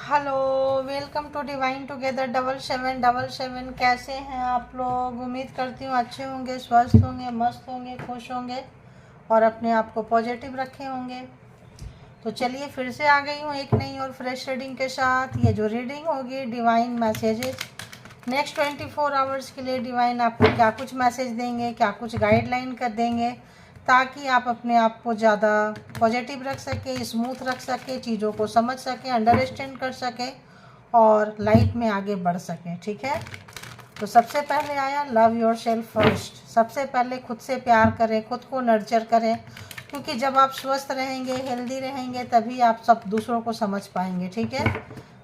Hello, welcome to divine together 7777। कैसे हैं आप लोग? उम्मीद करती हूँ अच्छे होंगे, स्वस्थ होंगे, मस्त होंगे, खुश होंगे और अपने आप को पॉजिटिव रखे होंगे। तो चलिए फिर से आ गई हूँ एक नई और फ्रेश रीडिंग के साथ। ये जो रीडिंग होगी डिवाइन मैसेजेस, नेक्स्ट 24 आवर्स के लिए डिवाइन आपको क्या कुछ मैसेज देंगे, क्या कुछ गाइडलाइन कर देंगे, ताकि आप अपने आप को ज़्यादा पॉजिटिव रख सके, स्मूथ रख सके, चीज़ों को समझ सके, अंडरस्टैंड कर सके और लाइफ में आगे बढ़ सके। ठीक है, तो सबसे पहले आया लव योर सेल्फ फर्स्ट। सबसे पहले खुद से प्यार करें, खुद को नर्चर करें, क्योंकि जब आप स्वस्थ रहेंगे, हेल्दी रहेंगे, तभी आप सब दूसरों को समझ पाएंगे। ठीक है,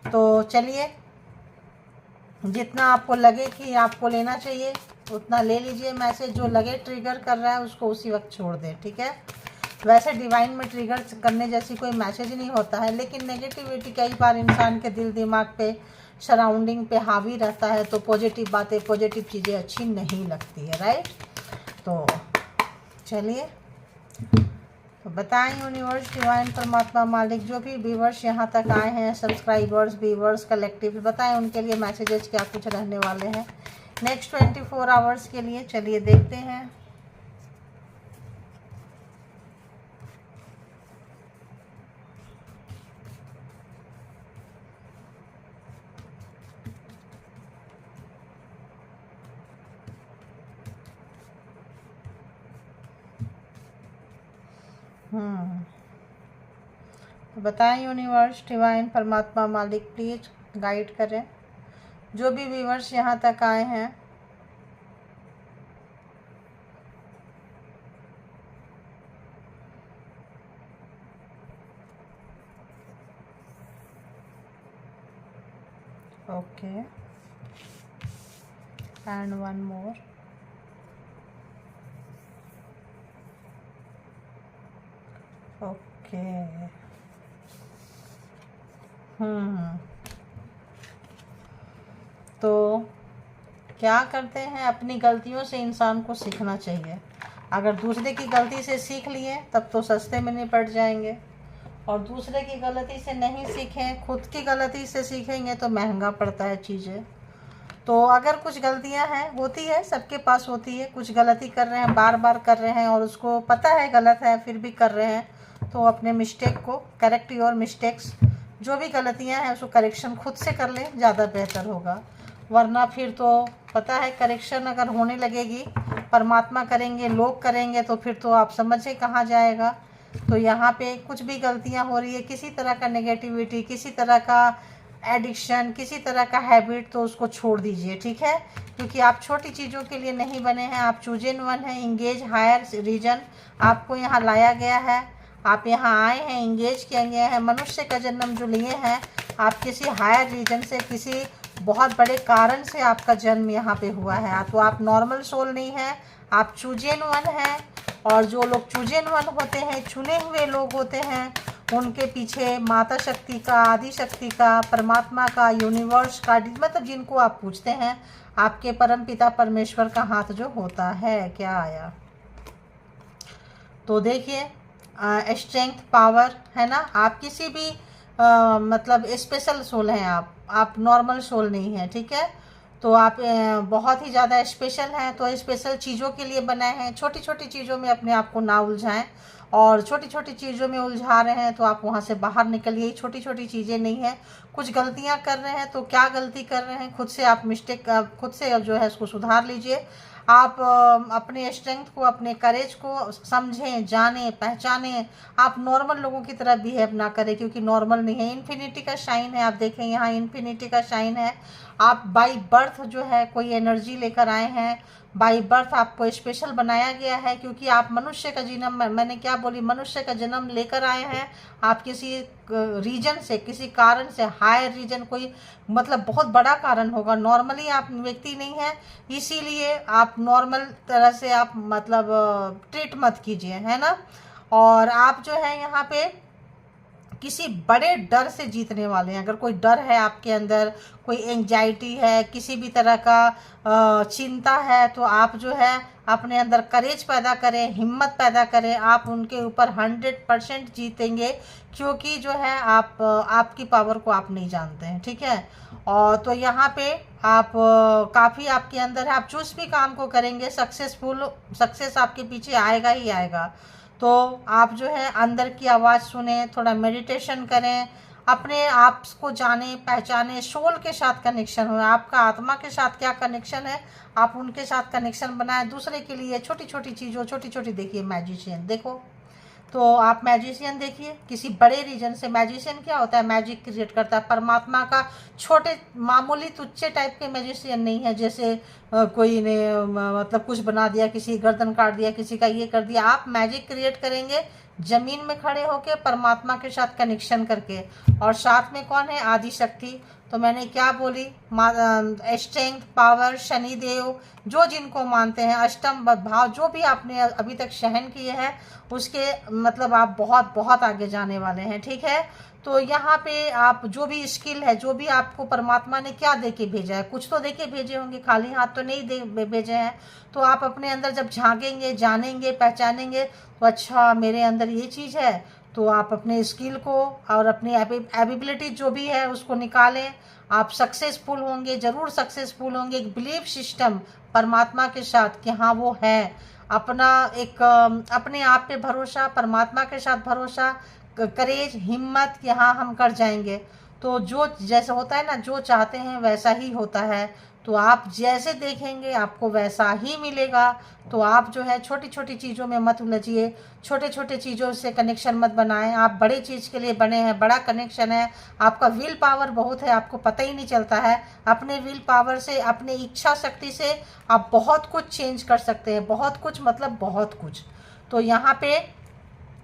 तो चलिए, जितना आपको लगे कि आपको लेना चाहिए उतना ले लीजिए। मैसेज जो लगे ट्रिगर कर रहा है उसको उसी वक्त छोड़ दें। ठीक है, वैसे डिवाइन में ट्रिगर करने जैसी कोई मैसेज नहीं होता है, लेकिन नेगेटिविटी कई बार इंसान के दिल दिमाग पे, सराउंडिंग पे हावी रहता है, तो पॉजिटिव बातें, पॉजिटिव चीज़ें अच्छी नहीं लगती है। राइट, तो चलिए, तो बताएं यूनिवर्स, डिवाइन, परमात्मा, मालिक, जो भी व्यूवर्स यहाँ तक आए हैं, सब्सक्राइबर्स, व्यूवर्स, कलेक्टिव, बताएं उनके लिए मैसेजेस क्या कुछ रहने वाले हैं नेक्स्ट 24 आवर्स के लिए। चलिए देखते हैं। तो बताएं यूनिवर्स, डिवाइन, परमात्मा, मालिक, प्लीज गाइड करें जो भी व्यूवर्स यहाँ तक आए हैं। Okay, and one more. Okay, तो क्या करते हैं, अपनी गलतियों से इंसान को सीखना चाहिए। अगर दूसरे की गलती से सीख लिए तब तो सस्ते में निपट जाएंगे, और दूसरे की गलती से नहीं सीखें, खुद की गलती से सीखेंगे तो महंगा पड़ता है चीज़ें। तो अगर कुछ गलतियां हैं, होती है, सबके पास होती है, कुछ गलती कर रहे हैं, बार बार कर रहे हैं और उसको पता है गलत है फिर भी कर रहे हैं, तो अपने मिस्टेक को करेक्ट योर मिस्टेक्स, जो भी गलतियां हैं उसको करेक्शन खुद से कर लें, ज़्यादा बेहतर होगा। वरना फिर तो पता है करेक्शन अगर होने लगेगी, परमात्मा करेंगे, लोग करेंगे, तो फिर तो आप समझे कहाँ जाएगा। तो यहाँ पे कुछ भी गलतियाँ हो रही है, किसी तरह का नेगेटिविटी, किसी तरह का एडिक्शन, किसी तरह का हैबिट, तो उसको छोड़ दीजिए। ठीक है, क्योंकि आप छोटी चीज़ों के लिए नहीं बने हैं, आप चूजन वन हैं, इंगेज हायर रीजन, आपको यहाँ लाया गया है, आप यहाँ आए हैं, इंगेज किया गया है, मनुष्य का जन्म जो लिए हैं, आप किसी हायर रीजन से, किसी बहुत बड़े कारण से आपका जन्म यहाँ पे हुआ है। तो आप नॉर्मल सोल नहीं है, आप चूजन वन हैं। और जो लोग चूजन वन होते हैं, चुने हुए लोग होते हैं, उनके पीछे माता शक्ति का, आदि शक्ति का, परमात्मा का, यूनिवर्स का, मतलब जिनको आप पूछते हैं, आपके परम पिता परमेश्वर का हाथ जो होता है। क्या आया? तो देखिए, स्ट्रेंथ, पावर है ना। आप किसी भी मतलब स्पेशल सोल हैं, आप नॉर्मल सोल नहीं है। ठीक है, तो आप बहुत ही ज़्यादा स्पेशल हैं, तो स्पेशल चीज़ों के लिए बनाए हैं। छोटी छोटी चीज़ों में अपने आप को ना उलझाएं, और छोटी छोटी चीज़ों में उलझा रहे हैं तो आप वहाँ से बाहर निकलिए। छोटी छोटी चीज़ें नहीं है, कुछ गलतियाँ कर रहे हैं तो क्या गलती कर रहे हैं, खुद से आप मिस्टेक, खुद से जो है उसको सुधार लीजिए। आप अपने स्ट्रेंथ को, अपने करेज को समझें, जानें, पहचानें। आप नॉर्मल लोगों की तरह बिहेव ना करें, क्योंकि नॉर्मल नहीं है। इन्फिनिटी का शाइन है, आप देखें यहाँ इन्फिनिटी का शाइन है। आप बाई बर्थ जो है कोई एनर्जी लेकर आए हैं, बाई बर्थ आपको स्पेशल बनाया गया है, क्योंकि आप मनुष्य का जन्म, मैंने क्या बोली, मनुष्य का जन्म लेकर आए हैं। आप किसी रीजन से, किसी कारण से, हायर रीजन, कोई मतलब बहुत बड़ा कारण होगा, नॉर्मली आप व्यक्ति नहीं है, इसीलिए आप नॉर्मल तरह से आप मतलब ट्रीट मत कीजिए, है ना। और आप जो है यहाँ पे किसी बड़े डर से जीतने वाले हैं। अगर कोई डर है आपके अंदर, कोई एंजाइटी है, किसी भी तरह का चिंता है, तो आप जो है अपने अंदर करेज पैदा करें, हिम्मत पैदा करें, आप उनके ऊपर 100% जीतेंगे, क्योंकि जो है आप आपकी पावर को आप नहीं जानते हैं, ठीक है। और तो यहाँ पे आप काफ़ी आपके अंदर है, आप जिस भी काम को करेंगे सक्सेस आपके पीछे आएगा ही आएगा। तो आप जो है अंदर की आवाज़ सुने, थोड़ा मेडिटेशन करें, अपने आप को जाने पहचाने, सोल के साथ कनेक्शन हो, आपका आत्मा के साथ क्या कनेक्शन है, आप उनके साथ कनेक्शन बनाएं। दूसरे के लिए छोटी छोटी चीज़ों, छोटी छोटी देखिए मैजिशियन देखो, तो आप मैजिशियन देखिए, किसी बड़े रीजन से मैजिशियन क्या होता है, मैजिक क्रिएट करता है। परमात्मा का छोटे मामूली तुच्छे टाइप के मैजिशियन नहीं है, जैसे कोई ने मतलब कुछ बना दिया, किसी गर्दन काट दिया, किसी का ये कर दिया। आप मैजिक क्रिएट करेंगे जमीन में खड़े होके, परमात्मा के साथ कनेक्शन करके। और साथ में कौन है, आदि शक्ति। तो मैंने क्या बोली, स्ट्रेंथ, पावर, शनिदेव, जो जिनको मानते हैं, अष्टम भाव, जो भी आपने अभी तक सहन किए हैं, उसके मतलब आप बहुत बहुत आगे जाने वाले हैं, ठीक है। तो यहाँ पे आप जो भी स्किल है, जो भी आपको परमात्मा ने क्या दे के भेजा है, कुछ तो दे के भेजे होंगे, खाली हाथ तो नहीं दे भेजे हैं। तो आप अपने अंदर जब झांकेंगे, जानेंगे, पहचानेंगे, तो अच्छा मेरे अंदर ये चीज़ है, तो आप अपने स्किल को और अपनी एबिलिटी जो भी है उसको निकालें। आप सक्सेसफुल होंगे, ज़रूर सक्सेसफुल होंगे। एक बिलीफ सिस्टम परमात्मा के साथ कि हाँ वो है, अपना एक अपने आप पे भरोसा, परमात्मा के साथ भरोसा, करेज, हिम्मत कि हाँ हम कर जाएंगे। तो जो जैसा होता है ना, जो चाहते हैं वैसा ही होता है। तो आप जैसे देखेंगे आपको वैसा ही मिलेगा। तो आप जो है छोटी छोटी चीज़ों में मत उलझिए, छोटे छोटे चीज़ों से कनेक्शन मत बनाएं। आप बड़े चीज़ के लिए बने हैं, बड़ा कनेक्शन है। आपका विल पावर बहुत है, आपको पता ही नहीं चलता है। अपने विल पावर से, अपने इच्छा शक्ति से आप बहुत कुछ चेंज कर सकते हैं, बहुत कुछ मतलब बहुत कुछ। तो यहाँ पे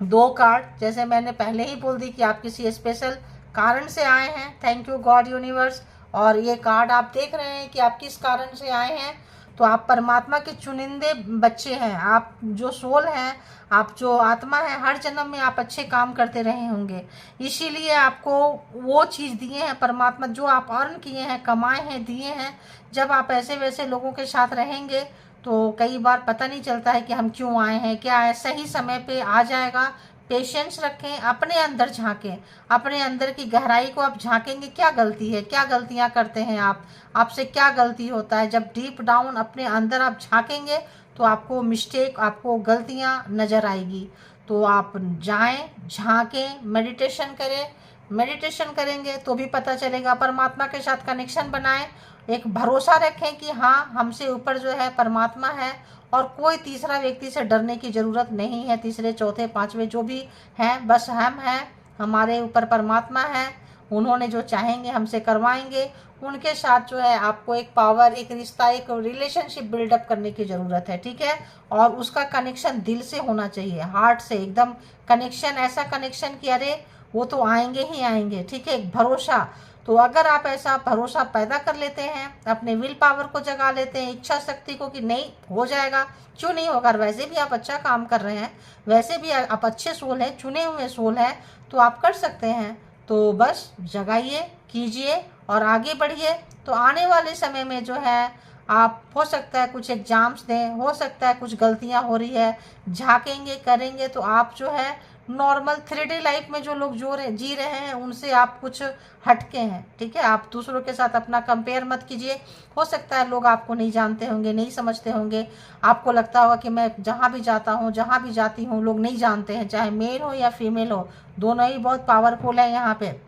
2 कार्ड, जैसे मैंने पहले ही बोल दी कि आप किसी स्पेशल कारण से आए हैं, थैंक यू गॉड यूनिवर्स। और ये कार्ड आप देख रहे हैं कि आप किस कारण से आए हैं। तो आप परमात्मा के चुनिंदे बच्चे हैं, आप जो सोल हैं, आप जो आत्मा है, हर जन्म में आप अच्छे काम करते रहे होंगे, इसीलिए आपको वो चीज़ दिए हैं परमात्मा, जो आप अर्न किए हैं, कमाए हैं, दिए हैं। जब आप ऐसे वैसे लोगों के साथ रहेंगे तो कई बार पता नहीं चलता है कि हम क्यों आए हैं, क्या है। सही समय पे आ जाएगा। पेशेंस रखें, अपने अंदर झांकें, अपने अंदर की गहराई को आप झांकेंगे, क्या गलती है, क्या गलतियां करते हैं आप, आपसे क्या गलती होता है। जब डीप डाउन अपने अंदर आप झांकेंगे तो आपको मिस्टेक, आपको गलतियां नज़र आएगी। तो आप जाएं, झांकें, मेडिटेशन करें। मेडिटेशन करेंगे तो भी पता चलेगा, परमात्मा के साथ कनेक्शन बनाएं, एक भरोसा रखें कि हाँ हमसे ऊपर जो है परमात्मा है, और कोई तीसरा व्यक्ति से डरने की ज़रूरत नहीं है। तीसरे, चौथे, पांचवे जो भी हैं, बस हम हैं, हमारे ऊपर परमात्मा है, उन्होंने जो चाहेंगे हमसे करवाएंगे। उनके साथ जो है आपको एक पावर, एक रिश्ता, एक रिलेशनशिप बिल्डअप करने की ज़रूरत है, ठीक है। और उसका कनेक्शन दिल से होना चाहिए, हार्ट से एकदम कनेक्शन, ऐसा कनेक्शन कि अरे वो तो आएंगे ही आएंगे, ठीक है, एक भरोसा। तो अगर आप ऐसा भरोसा पैदा कर लेते हैं, अपने विल पावर को जगा लेते हैं, इच्छा शक्ति को कि नहीं हो जाएगा, क्यों नहीं होगा, वैसे भी आप अच्छा काम कर रहे हैं, वैसे भी आप अच्छे सोल हैं, चुने हुए सोल हैं, तो आप कर सकते हैं। तो बस जगाइए, कीजिए और आगे बढ़िए। तो आने वाले समय में जो है आप, हो सकता है कुछ एग्जाम्स दें, हो सकता है कुछ गलतियां हो रही है, झांकेंगे, करेंगे, तो आप जो है नॉर्मल 3D लाइफ में जो लोग जी रहे हैं उनसे आप कुछ हटके हैं, ठीक है। आप दूसरों के साथ अपना कंपेयर मत कीजिए। हो सकता है लोग आपको नहीं जानते होंगे, नहीं समझते होंगे, आपको लगता होगा कि मैं जहाँ भी जाता हूँ, जहाँ भी जाती हूँ, लोग नहीं जानते हैं, चाहे मेल हो या फीमेल हो, दोनों ही बहुत पावरफुल है, यहाँ पे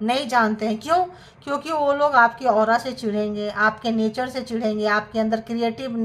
नहीं जानते हैं। क्यों? क्योंकि वो लोग आपके ऑरा से चिढ़ेंगे, आपके नेचर से चिढ़ेंगे, आपके अंदर क्रिएटिव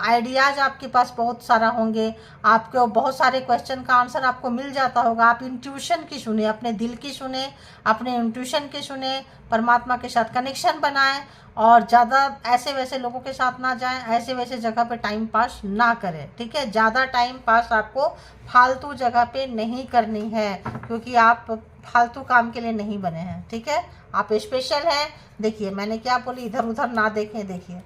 आइडियाज़ आपके पास बहुत सारा होंगे, आपको बहुत सारे क्वेश्चन का आंसर आपको मिल जाता होगा। आप इंट्यूशन की सुने, अपने दिल की सुने, अपने इंट्यूशन की सुने, परमात्मा के साथ कनेक्शन बनाएं, और ज़्यादा ऐसे वैसे लोगों के साथ ना जाएं, ऐसे वैसे जगह पे टाइम पास ना करें, ठीक है। ज़्यादा टाइम पास आपको फालतू जगह पे नहीं करनी है, क्योंकि आप फालतू काम के लिए नहीं बने हैं, ठीक है। आप स्पेशल हैं। देखिए मैंने क्या बोली, इधर उधर ना देखें, देखिए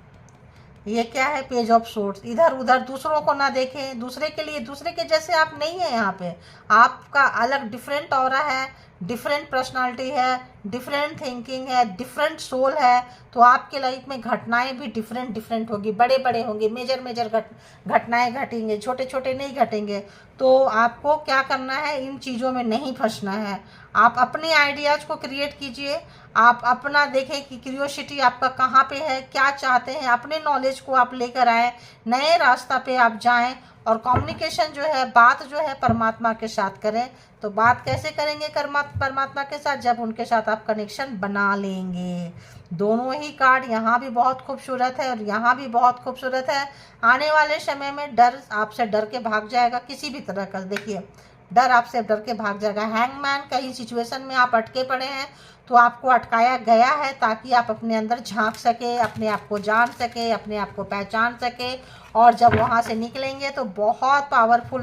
ये क्या है, पेज ऑफ सोर्ड्स। इधर उधर दूसरों को ना देखें, दूसरे के लिए, दूसरे के जैसे आप नहीं है यहाँ पे। आपका अलग डिफरेंट ऑरा है, डिफरेंट पर्सनालिटी है, डिफरेंट थिंकिंग है, डिफरेंट सोल है। तो आपके लाइफ में घटनाएं भी डिफरेंट डिफरेंट होगी, बड़े बड़े होंगे, मेजर मेजर घटनाएं घटेंगे, छोटे छोटे नहीं घटेंगे। तो आपको क्या करना है, इन चीज़ों में नहीं फंसना है। आप अपने आइडियाज़ को क्रिएट कीजिए, आप अपना देखें कि क्यूरियोसिटी आपका कहाँ पे है, क्या चाहते हैं, अपने नॉलेज को आप लेकर आए, नए रास्ता पे आप जाएं। और कम्युनिकेशन जो है, बात जो है परमात्मा के साथ करें। तो बात कैसे करेंगे परमात्मा के साथ, जब उनके साथ आप कनेक्शन बना लेंगे। दोनों ही कार्ड यहाँ भी बहुत खूबसूरत है और यहाँ भी बहुत खूबसूरत है। आने वाले समय में डर आपसे डर के भाग जाएगा, किसी भी तरह का। देखिए, डर आपसे डर के भाग जाएगा। हैंगमैन, कहीं सिचुएशन में आप अटके पड़े हैं तो आपको अटकाया गया है ताकि आप अपने अंदर झांक सके, अपने आप को जान सके, अपने आप को पहचान सके। और जब वहाँ से निकलेंगे तो बहुत पावरफुल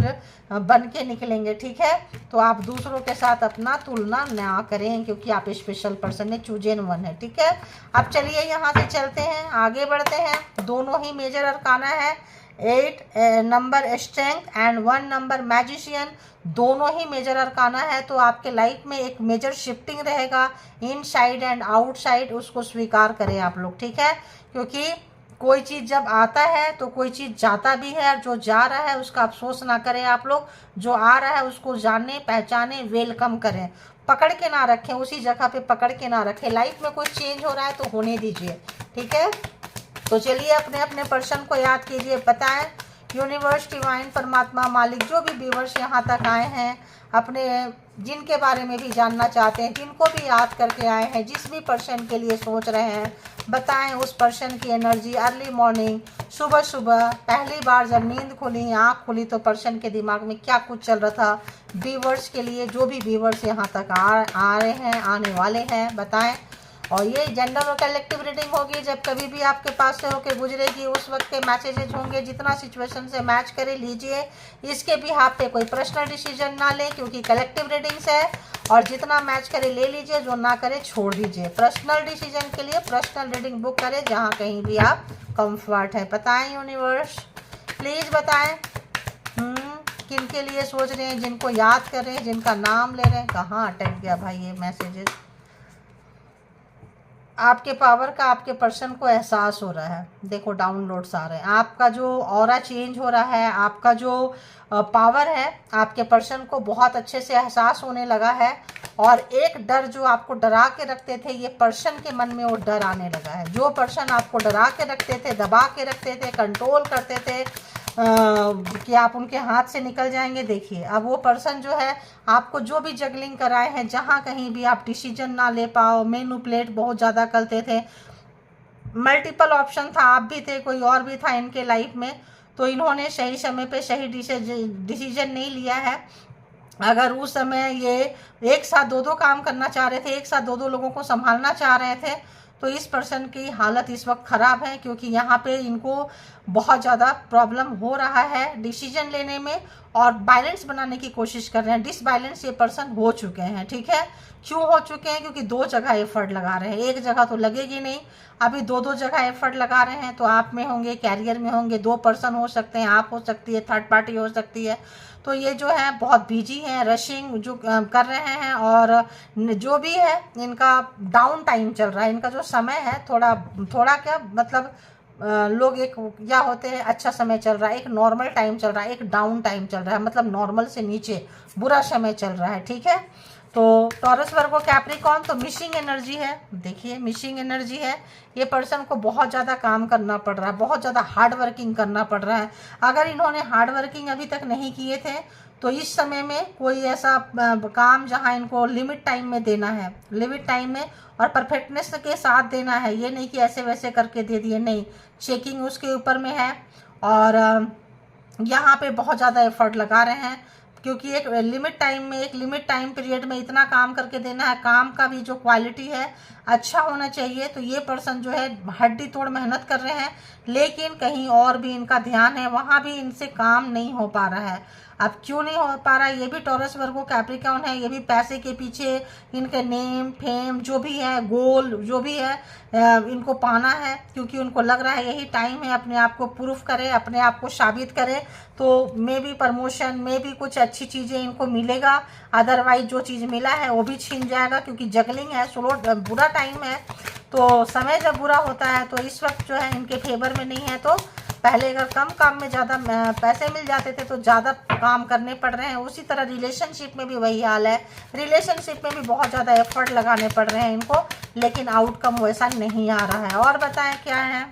बन के निकलेंगे, ठीक है। तो आप दूसरों के साथ अपना तुलना ना करें, क्योंकि आप स्पेशल पर्सन है, चूजन वन है, ठीक है। अब चलिए यहाँ से चलते हैं, आगे बढ़ते हैं। दोनों ही मेजर अरकाना है, 8 number strength and 1 number magician, दोनों ही मेजर अरकाना है। तो आपके लाइफ में एक मेजर शिफ्टिंग रहेगा, इनसाइड एंड आउटसाइड। उसको स्वीकार करें आप लोग, ठीक है। क्योंकि कोई चीज़ जब आता है तो कोई चीज़ जाता भी है, और जो जा रहा है उसका अफसोस ना करें आप लोग। जो आ रहा है उसको जाने, पहचाने, वेलकम करें, पकड़ के ना रखें, उसी जगह पे पकड़ के ना रखें। लाइफ में कोई चेंज हो रहा है तो होने दीजिए, ठीक है। तो चलिए अपने अपने पर्सन को याद कीजिए, बताएं यूनिवर्स, डिवाइन, परमात्मा, मालिक, जो भी व्यूवर्स यहाँ तक आए हैं, अपने जिनके बारे में भी जानना चाहते हैं, जिनको भी याद करके आए हैं, जिस भी पर्सन के लिए सोच रहे हैं, बताएं उस पर्सन की एनर्जी। अर्ली मॉर्निंग, सुबह सुबह पहली बार जब नींद खुली, आँख खुली, तो पर्सन के दिमाग में क्या कुछ चल रहा था। व्यूवर्स के लिए, जो भी व्यूवर्स यहाँ तक आ रहे हैं, आने वाले हैं, बताएं। और ये जनरल और कलेक्टिव रीडिंग होगी, जब कभी भी आपके पास से होकर गुजरेगी उस वक्त के मैसेजेस होंगे। जितना सिचुएशन से मैच करे लीजिए, इसके भी हाथ पे कोई पर्सनल डिसीजन ना लें, क्योंकि कलेक्टिव रीडिंग्स है। और जितना मैच करे ले लीजिए, जो ना करे छोड़ दीजिए। पर्सनल डिसीजन के लिए पर्सनल रीडिंग बुक करें, जहाँ कहीं भी आप कंफर्ट है। बताएं यूनिवर्स, प्लीज़ बताएं किन के लिए सोच रहे हैं, जिनको याद कर रहे हैं, जिनका नाम ले रहे हैं। कहाँ अटक गया भाई ये मैसेजेस। आपके पावर का आपके पर्सन को एहसास हो रहा है। देखो डाउनलोड्स आ रहे हैं, आपका जो ऑरा चेंज हो रहा है, आपका जो पावर है, आपके पर्सन को बहुत अच्छे से एहसास होने लगा है। और एक डर जो आपको डरा के रखते थे, ये पर्सन के मन में वो डर आने लगा है। जो पर्सन आपको डरा के रखते थे, दबा के रखते थे, कंट्रोल करते थे कि आप उनके हाथ से निकल जाएंगे, देखिए अब वो पर्सन जो है, आपको जो भी जगलिंग कराए हैं, जहाँ कहीं भी आप डिसीजन ना ले पाओ, मैनिपुलेट बहुत ज़्यादा करते थे, मल्टीपल ऑप्शन था, आप भी थे, कोई और भी था इनके लाइफ में, तो इन्होंने सही समय पे सही डिसीजन नहीं लिया है। अगर उस समय ये एक साथ दो काम करना चाह रहे थे, एक साथ दो लोगों को संभालना चाह रहे थे, तो इस पर्सन की हालत इस वक्त ख़राब है, क्योंकि यहाँ पे इनको बहुत ज़्यादा प्रॉब्लम हो रहा है डिसीजन लेने में, और बैलेंस बनाने की कोशिश कर रहे हैं। डिसबैलेंस ये पर्सन हो चुके हैं, ठीक है। क्यों हो चुके हैं? क्योंकि दो जगह एफर्ट लगा रहे हैं, एक जगह तो लगेगी नहीं, अभी दो जगह एफर्ट लगा रहे हैं। तो आप में होंगे, कैरियर में होंगे, दो पर्सन हो सकते हैं, आप हो सकती है, थर्ड पार्टी हो सकती है। तो ये जो है बहुत बिजी हैं, रशिंग जो कर रहे हैं, और जो भी है इनका डाउन टाइम चल रहा है। इनका जो समय है थोड़ा क्या मतलब लोग एक क्या होते हैं, अच्छा समय चल रहा है, एक नॉर्मल टाइम चल रहा है, एक डाउन टाइम चल रहा है, मतलब नॉर्मल से नीचे बुरा समय चल रहा है, ठीक है। तो टॉरस वर्गो कैप्रिकॉर्न, तो मिसिंग एनर्जी है, देखिए मिसिंग एनर्जी है। ये पर्सन को बहुत ज़्यादा काम करना पड़ रहा है, बहुत ज़्यादा हार्ड वर्किंग करना पड़ रहा है। अगर इन्होंने हार्ड वर्किंग अभी तक नहीं किए थे, तो इस समय में कोई ऐसा काम जहां इनको लिमिट टाइम में देना है, लिमिट टाइम में और परफेक्टनेस के साथ देना है। ये नहीं कि ऐसे वैसे करके दे दिए, नहीं, चेकिंग उसके ऊपर में है। और यहाँ पे बहुत ज़्यादा एफर्ट लगा रहे हैं, क्योंकि एक लिमिट टाइम में, एक लिमिट टाइम पीरियड में इतना काम करके देना है। काम का भी जो क्वालिटी है अच्छा होना चाहिए। तो ये पर्सन जो है हड्डी तोड़ मेहनत कर रहे हैं, लेकिन कहीं और भी इनका ध्यान है, वहाँ भी इनसे काम नहीं हो पा रहा है। अब क्यों नहीं हो पा रहा, ये भी टॉरस वर्गो कैप्रिकॉर्न है, ये भी पैसे के पीछे इनके नेम फेम जो भी है, गोल जो भी है, इनको पाना है, क्योंकि उनको लग रहा है यही टाइम है अपने आप को प्रूफ करे, अपने आप को साबित करे। तो मे भी प्रमोशन, मे भी कुछ अच्छी चीज़ें इनको मिलेगा, अदरवाइज जो चीज़ मिला है वो भी छीन जाएगा, क्योंकि जगलिंग है, स्लो बुरा टाइम है। तो समय जब बुरा होता है तो इस वक्त जो है इनके फेवर में नहीं है। तो पहले अगर कम काम में ज़्यादा पैसे मिल जाते थे तो ज़्यादा काम करने पड़ रहे हैं। उसी तरह रिलेशनशिप में भी वही हाल है, रिलेशनशिप में भी बहुत ज़्यादा एफर्ट लगाने पड़ रहे हैं इनको, लेकिन आउटकम वैसा नहीं आ रहा है। और बताएं क्या है,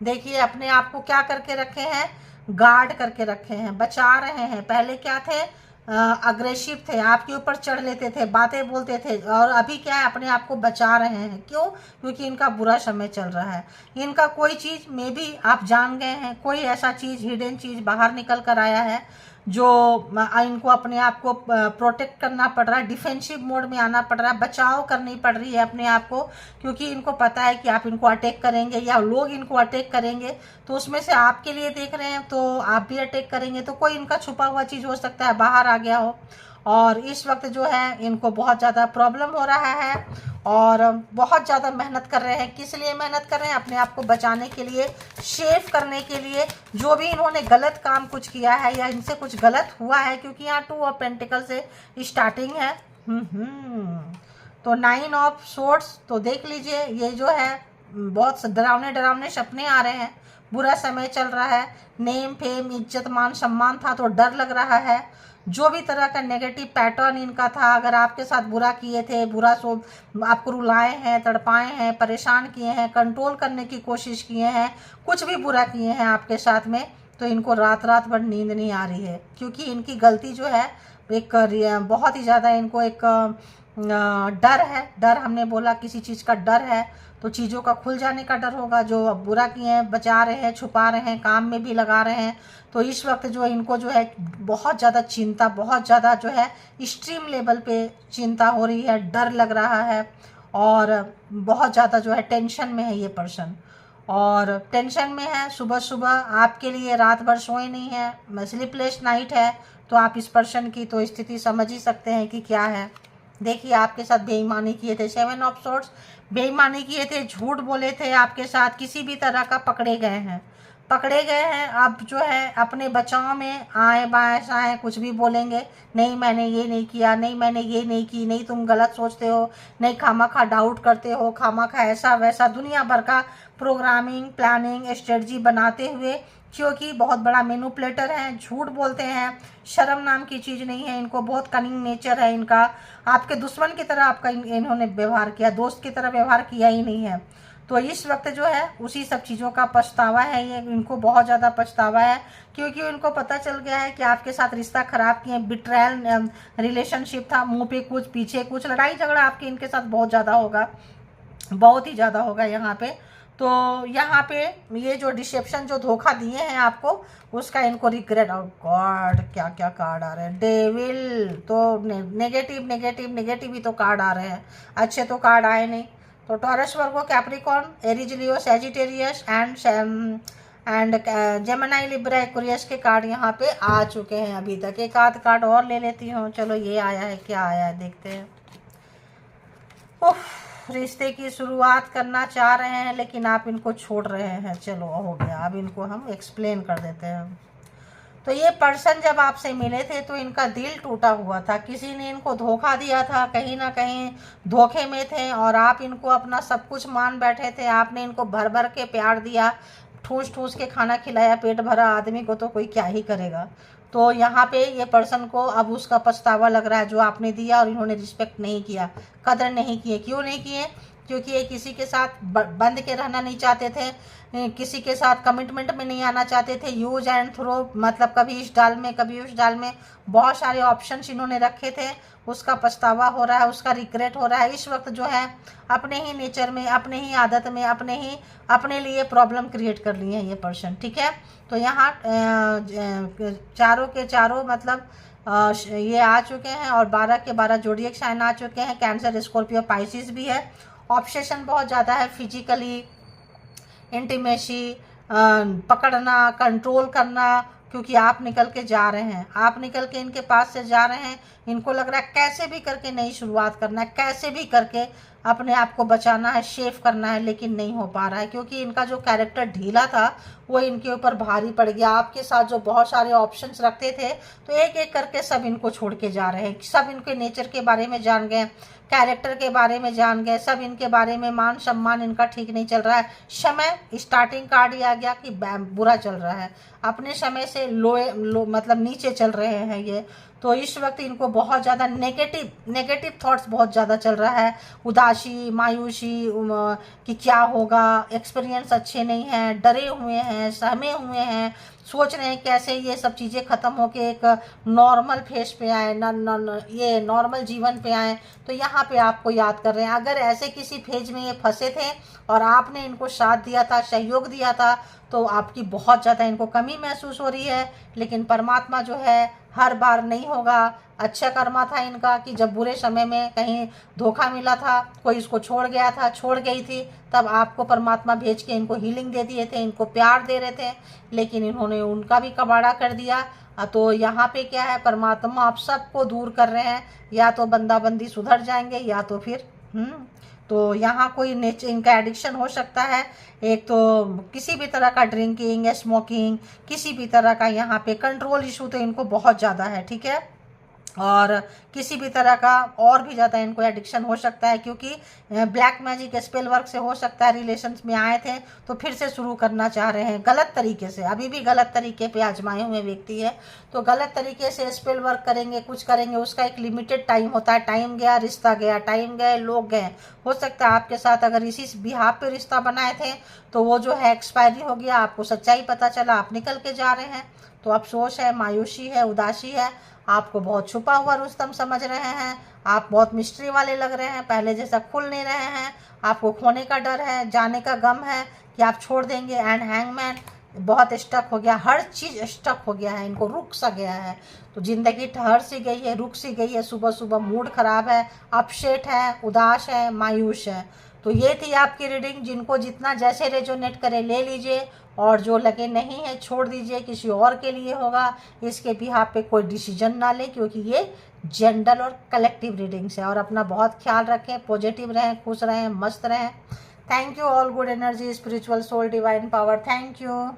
देखिए अपने आप को क्या करके रखे हैं, गार्ड करके रखे हैं, बचा रहे हैं। पहले क्या थे, अग्रेसिव थे, आपके ऊपर चढ़ लेते थे, बातें बोलते थे, और अभी क्या है, अपने आप को बचा रहे हैं। क्यों? क्योंकि इनका बुरा समय चल रहा है। इनका कोई चीज़ में भी आप जान गए हैं, कोई ऐसा चीज़, हिडन चीज़ बाहर निकल कर आया है जो इनको अपने आप को प्रोटेक्ट करना पड़ रहा है, डिफेंसिव मोड में आना पड़ रहा है, बचाव करनी पड़ रही है अपने आप को, क्योंकि इनको पता है कि आप इनको अटैक करेंगे या लोग इनको अटैक करेंगे, तो उसमें से आपके लिए देख रहे हैं तो आप भी अटैक करेंगे। तो कोई इनका छुपा हुआ चीज़ हो सकता है बाहर आ गया हो, और इस वक्त जो है इनको बहुत ज़्यादा प्रॉब्लम हो रहा है और बहुत ज़्यादा मेहनत कर रहे हैं। किस लिए मेहनत कर रहे हैं? अपने आप को बचाने के लिए, सेव करने के लिए। जो भी इन्होंने गलत काम कुछ किया है या इनसे कुछ गलत हुआ है, क्योंकि यहाँ 2 ऑफ पेंटिकल से स्टार्टिंग है। तो 9 ऑफ सोर्ड्स, तो देख लीजिए ये जो है बहुत डरावने डरावने सपने आ रहे हैं, बुरा समय चल रहा है, नेम फेम इज्जत मान सम्मान था तो डर लग रहा है। जो भी तरह का नेगेटिव पैटर्न इनका था, अगर आपके साथ बुरा किए थे, बुरा सो आपको रुलाए हैं, तड़पाए हैं, परेशान किए हैं, कंट्रोल करने की कोशिश किए हैं, कुछ भी बुरा किए हैं आपके साथ में, तो इनको रात रात भर नींद नहीं आ रही है, क्योंकि इनकी गलती जो है एक बहुत ही ज़्यादा इनको एक डर है। डर हमने बोला किसी चीज़ का डर है तो चीज़ों का खुल जाने का डर होगा। जो अब बुरा किए हैं, बचा रहे हैं, छुपा रहे हैं, काम में भी लगा रहे हैं, तो इस वक्त जो इनको जो है बहुत ज़्यादा चिंता, बहुत ज़्यादा जो है एक्सट्रीम लेवल पे चिंता हो रही है, डर लग रहा है, और बहुत ज़्यादा जो है टेंशन में है ये पर्सन, और टेंशन में है। सुबह सुबह आपके लिए रात भर सोए नहीं है, स्लीपलेस नाइट है, तो आप इस पर्सन की तो स्थिति समझ ही सकते हैं कि क्या है। देखिए आपके साथ बेईमानी किए थे, 7 ऑफ सोर्ड्स, बेईमानी किए थे, झूठ बोले थे आपके साथ, किसी भी तरह का पकड़े गए हैं, पकड़े गए हैं। अब जो है अपने बचाव में आए बाएं साएं कुछ भी बोलेंगे, नहीं मैंने ये नहीं किया, नहीं मैंने ये नहीं की, नहीं तुम गलत सोचते हो, नहीं खामखा डाउट करते हो, खामखा ऐसा वैसा, दुनिया भर का प्रोग्रामिंग प्लानिंग स्ट्रेटजी बनाते हुए, क्योंकि बहुत बड़ा मैनिपुलेटर हैं, झूठ बोलते हैं, शर्म नाम की चीज़ नहीं है इनको, बहुत कनिंग नेचर है इनका। आपके दुश्मन की तरह आपका इन्होंने व्यवहार किया, दोस्त की तरह व्यवहार किया ही नहीं है। तो इस वक्त जो है उसी सब चीज़ों का पछतावा है, ये इनको बहुत ज़्यादा पछतावा है, क्योंकि उनको पता चल गया है कि आपके साथ रिश्ता खराब किए, बिट्रायल रिलेशनशिप था, मुंह पे कुछ पीछे कुछ, लड़ाई झगड़ा आपके इनके साथ बहुत ज़्यादा होगा, बहुत ही ज़्यादा होगा यहाँ पे। तो यहाँ पे ये जो डिसेप्शन, जो धोखा दिए हैं आपको, उसका इनको रिग्रेट। और गॉड क्या क्या कार्ड आ रहे हैं, डेविल, तो नेगेटिव नेगेटिव नेगेटिव ही तो कार्ड आ रहे हैं, अच्छे तो कार्ड आए नहीं। तो Taurus Virgo Capricorn Aries Leo Sagittarius and Gemini Libra Aquarius के कार्ड यहाँ पे आ चुके हैं अभी तक। एक आध कार्ड और ले लेती हूँ, चलो ये आया है, क्या आया है देखते हैं। रिश्ते की शुरुआत करना चाह रहे हैं लेकिन आप इनको छोड़ रहे हैं, चलो हो गया, अब इनको हम एक्सप्लेन कर देते हैं। तो ये पर्सन जब आपसे मिले थे तो इनका दिल टूटा हुआ था, किसी ने इनको धोखा दिया था, कहीं ना कहीं धोखे में थे, और आप इनको अपना सब कुछ मान बैठे थे। आपने इनको भर भर के प्यार दिया, ठूस ठूस के खाना खिलाया, पेट भरा आदमी को तो कोई क्या ही करेगा। तो यहाँ पे ये पर्सन को अब उसका पछतावा लग रहा है, जो आपने दिया और इन्होंने रिस्पेक्ट नहीं किया, कदर नहीं किए। क्यों नहीं किए? क्योंकि ये किसी के साथ बंद के रहना नहीं चाहते थे, किसी के साथ कमिटमेंट में नहीं आना चाहते थे, यूज एंड थ्रो, मतलब कभी इस डाल में कभी उस डाल में, बहुत सारे ऑप्शंस इन्होंने रखे थे, उसका पछतावा हो रहा है, उसका रिग्रेट हो रहा है। इस वक्त जो है अपने ही नेचर में, अपने ही आदत में, अपने लिए प्रॉब्लम क्रिएट कर लिए हैं ये पर्सन, ठीक है। तो यहाँ चारों के चारों मतलब ये आ चुके हैं, और 12 के 12 जोडिएक साइन आ चुके हैं, कैंसर स्कॉर्पियो पाइसिस भी है। ऑब्सेशन बहुत ज़्यादा है, फिजिकली इंटीमेसी, पकड़ना, कंट्रोल करना, क्योंकि आप निकल के जा रहे हैं, आप निकल के इनके पास से जा रहे हैं। इनको लग रहा है कैसे भी करके नई शुरुआत करना है, कैसे भी करके अपने आप को बचाना है, शेव करना है, लेकिन नहीं हो पा रहा है क्योंकि इनका जो कैरेक्टर ढीला था वो इनके ऊपर भारी पड़ गया। आपके साथ जो बहुत सारे ऑप्शंस रखते थे तो एक एक करके सब इनको छोड़ के जा रहे हैं। सब इनके नेचर के बारे में जान गए, कैरेक्टर के बारे में जान गए, सब इनके बारे में, मान सम्मान इनका ठीक नहीं चल रहा है। समय स्टार्टिंग कार्ड ही आ गया कि बुरा चल रहा है, अपने समय से लो मतलब नीचे चल रहे हैं ये। तो इस वक्त इनको बहुत ज़्यादा नेगेटिव थॉट्स बहुत ज़्यादा चल रहा है। उदासी, मायूसी कि क्या होगा, एक्सपीरियंस अच्छे नहीं हैं, डरे हुए हैं, सहमे हुए हैं, सोच रहे हैं कैसे ये सब चीज़ें ख़त्म होके एक नॉर्मल फेस पे आए, ये नॉर्मल जीवन पे आए। तो यहाँ पे आपको याद कर रहे हैं। अगर ऐसे किसी फेज में ये फंसे थे और आपने इनको साथ दिया था, सहयोग दिया था, तो आपकी बहुत ज़्यादा इनको कमी महसूस हो रही है। लेकिन परमात्मा जो है हर बार नहीं होगा। अच्छा कर्मा था इनका कि जब बुरे समय में कहीं धोखा मिला था, कोई इसको छोड़ गया था, छोड़ गई थी, तब आपको परमात्मा भेज के इनको हीलिंग दे दिए थे, इनको प्यार दे रहे थे, लेकिन इन्होंने उनका भी कबाड़ा कर दिया। तो यहाँ पे क्या है, परमात्मा आप सबको दूर कर रहे हैं। या तो बंदा बंदी सुधर जाएंगे या तो फिर तो यहाँ कोई नेचर इनका एडिक्शन हो सकता है। एक तो किसी भी तरह का ड्रिंकिंग या स्मोकिंग, किसी भी तरह का यहाँ पे कंट्रोल इशू तो इनको बहुत ज़्यादा है, ठीक है। और किसी भी तरह का और भी ज़्यादा इनको एडिक्शन हो सकता है क्योंकि ब्लैक मैजिक स्पेल वर्क से हो सकता है रिलेशंस में आए थे तो फिर से शुरू करना चाह रहे हैं गलत तरीके से। अभी भी गलत तरीके पे आजमाए हुए व्यक्ति है, तो गलत तरीके से स्पेल वर्क करेंगे, कुछ करेंगे, उसका एक लिमिटेड टाइम होता है। टाइम गया, रिश्ता गया, टाइम गए, लोग गए। हो सकता है आपके साथ अगर इसी बिहाफ पे रिश्ता बनाए थे तो वो जो है एक्सपायरी हो गया, आपको सच्चाई पता चला, आप निकल के जा रहे हैं। तो अफसोस है, मायूसी है, उदासी है, आपको बहुत छुपा हुआ रुस्तम समझ रहे हैं, आप बहुत मिस्ट्री वाले लग रहे हैं, पहले जैसा खुल नहीं रहे हैं, आपको खोने का डर है, जाने का गम है कि आप छोड़ देंगे। एंड हैंगमैन बहुत स्टक हो गया, हर चीज़ स्टक हो गया है, इनको रुक सा गया है। तो ज़िंदगी ठहर सी गई है, रुक सी गई है, सुबह सुबह मूड ख़राब है, अपसेट है, उदास है, मायूस है। तो ये थी आपकी रीडिंग। जिनको जितना जैसे रेजोनेट करे ले लीजिए, और जो लगे नहीं है छोड़ दीजिए, किसी और के लिए होगा। इसके बिहाफ पे कोई डिसीजन ना ले क्योंकि ये जनरल और कलेक्टिव रीडिंग्स है। और अपना बहुत ख्याल रखें, पॉजिटिव रहें, खुश रहें, मस्त रहें। Thank you all good energy, spiritual soul, divine power. Thank you.